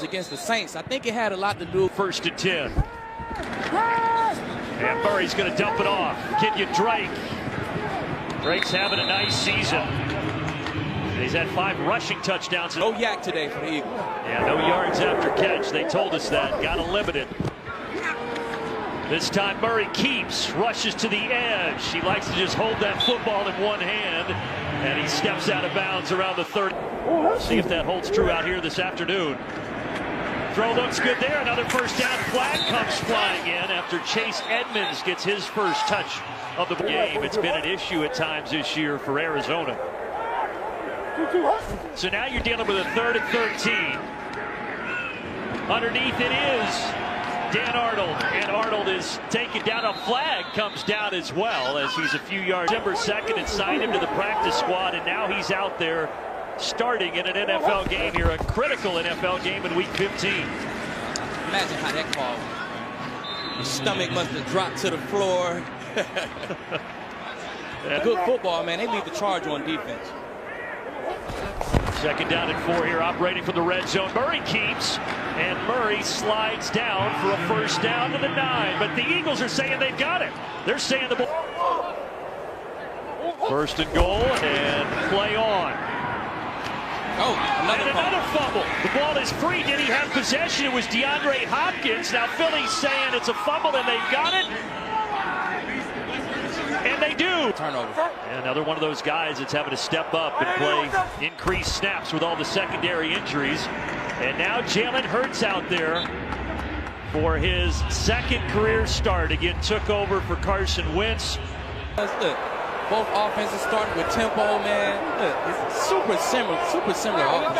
Against the Saints, I think it had a lot to do. 1st and 10. And Murray's going to dump it off. Kenyon Drake. Drake's having a nice season. He's had 5 rushing touchdowns. No yak today for the Eagles. Yeah, no yards after catch. They told us that. Got to limit it. This time Murray keeps, rushes to the edge. He likes to just hold that football in one hand. And he steps out of bounds around the 30. See if that holds true out here this afternoon. Throw looks good there. Another 1st down. Flag comes flying in after Chase Edmonds gets his first touch of the game. It's been an issue at times this year for Arizona. So now you're dealing with a 3rd and 13. Underneath it is Dan Arnold. And Arnold is taken down. A flag comes down as well as he's a few yards. December 2nd and signed him to the practice squad. And now he's out there starting in an NFL game here, a critical NFL game in Week 15. Imagine how that call. His stomach must have dropped to the floor. Good football, man. They lead the charge on defense. 2nd down and 4 here, operating from the red zone. Murray keeps, and Murray slides down for a 1st down to the 9. But the Eagles are saying they've got it. They're saying the ball. 1st and goal, and play on. Oh, another fumble. The ball is free. Did he have possession? It was DeAndre Hopkins. Now Philly's saying it's a fumble, and they've got it. And they do. Turnover. And another one of those guys that's having to step up and play increased snaps with all the secondary injuries. And now Jalen Hurts out there for his 2nd career start. Again, took over for Carson Wentz. Look. Both offenses starting with tempo, man. Look, it's super similar offenses, man.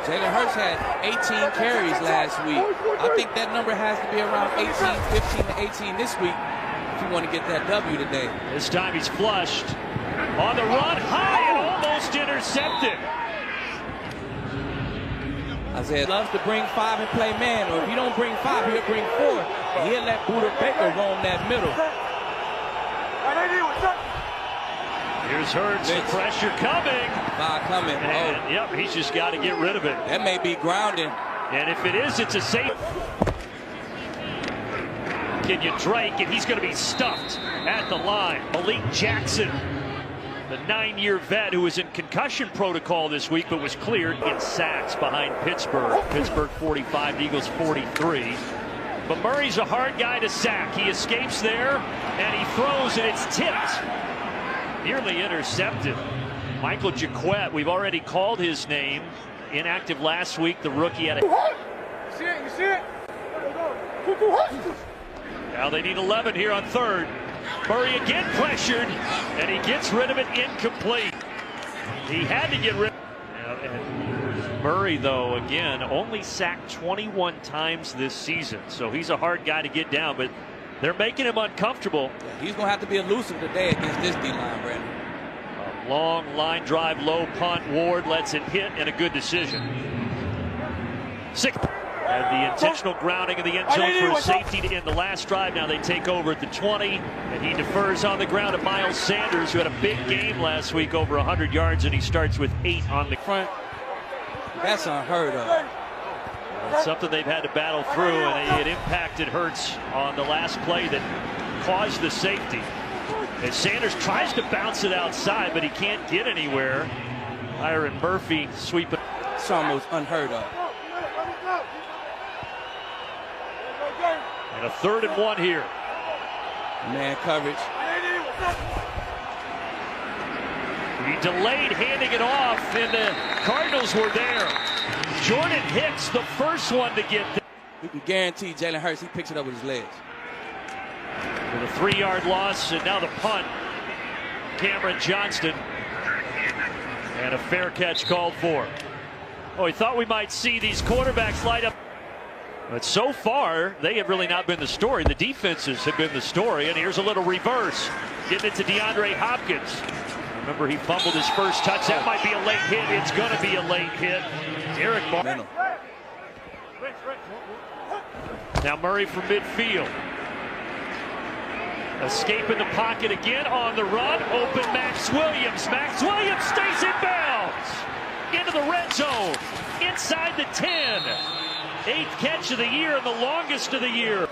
Jalen Hurts had 18 carries last week. I think that number has to be around 15 to 18 this week if you want to get that W today. This time he's flushed. On the run, high and almost intercepted. Isaiah loves to bring 5 and play man, or if you don't bring 5, he'll bring 4. And he'll let Buda Baker roam that middle. Here's Hurts, the pressure coming. Coming. And, yep, he's just got to get rid of it. That may be grounding. And if it is, it's a safe. Kenyon Drake, and he's going to be stuffed at the line. Malik Jackson, the 9-year vet who was in concussion protocol this week but was cleared in sacks behind Pittsburgh. Pittsburgh 45, the Eagles 43. But Murray's a hard guy to sack. He escapes there, and he throws, and it's tipped. Nearly intercepted. Michael Jaquette, we've already called his name. Inactive last week, the rookie had a... You see it? Now they need 11 here on 3rd. Murray again pressured, and he gets rid of it incomplete. He had to get rid of it. Murray, though, again, only sacked 21 times this season. So he's a hard guy to get down, but they're making him uncomfortable. Yeah, he's going to have to be elusive today against this D-line, Brandon. A long line drive, low punt. Ward lets it hit, and a good decision. 6. And the intentional grounding in the end zone for a safety to end the last drive. Now they take over at the 20, and he defers on the ground to Miles Sanders, who had a big game last week, over 100 yards, and he starts with 8 on the front. That's unheard of. It's something they've had to battle through, and it impacted Hurts on the last play that caused the safety. As Sanders tries to bounce it outside, but he can't get anywhere. Byron Murphy sweeping. It's almost unheard of. And a 3rd and 1 here. Man coverage. He delayed handing it off, and the Cardinals were there. Jordan Hicks, the first one to get there. You can guarantee Jalen Hurts, he picks it up with his legs. With a 3-yard loss, and now the punt. Cameron Johnston. And a fair catch called for. Oh, he thought we might see these quarterbacks light up. But so far, they have really not been the story. The defenses have been the story. And here's a little reverse. Getting it to DeAndre Hopkins. Remember, he fumbled his first touch. That might be a late hit. It's going to be a late hit. Derek Barr. Now Murray from midfield. Escape in the pocket again on the run. Open Max Williams. Max Williams stays in bounds. the red zone, inside the 10. 8th catch of the year and the longest of the year.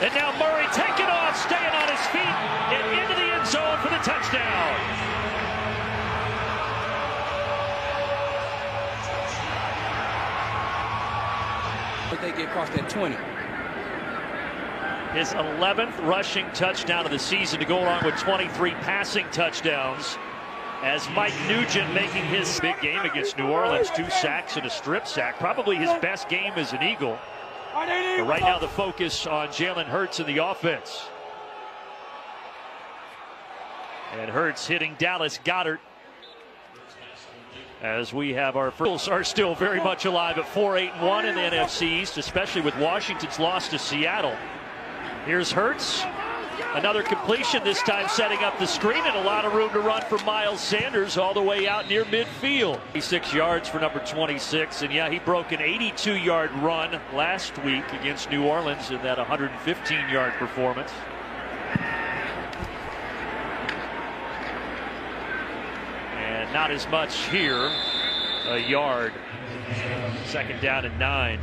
And now Murray taking off, staying on his feet, and into the end zone for the touchdown. But they get across that 20. His 11th rushing touchdown of the season to go along with 23 passing touchdowns. As Mike Nugent making his big game against New Orleans, 2 sacks and a strip sack. Probably his best game as an Eagle. But right now the focus on Jalen Hurts in the offense. And Hurts hitting Dallas Goedert. As we have our first are still very much alive at 4-8-1 in the NFC East, especially with Washington's loss to Seattle. Here's Hurts. Another completion, this time setting up the screen, and a lot of room to run for Miles Sanders all the way out near midfield. 86 yards for number 26, and yeah, he broke an 82-yard run last week against New Orleans in that 115-yard performance. And not as much here, a yard. 2nd down and 9.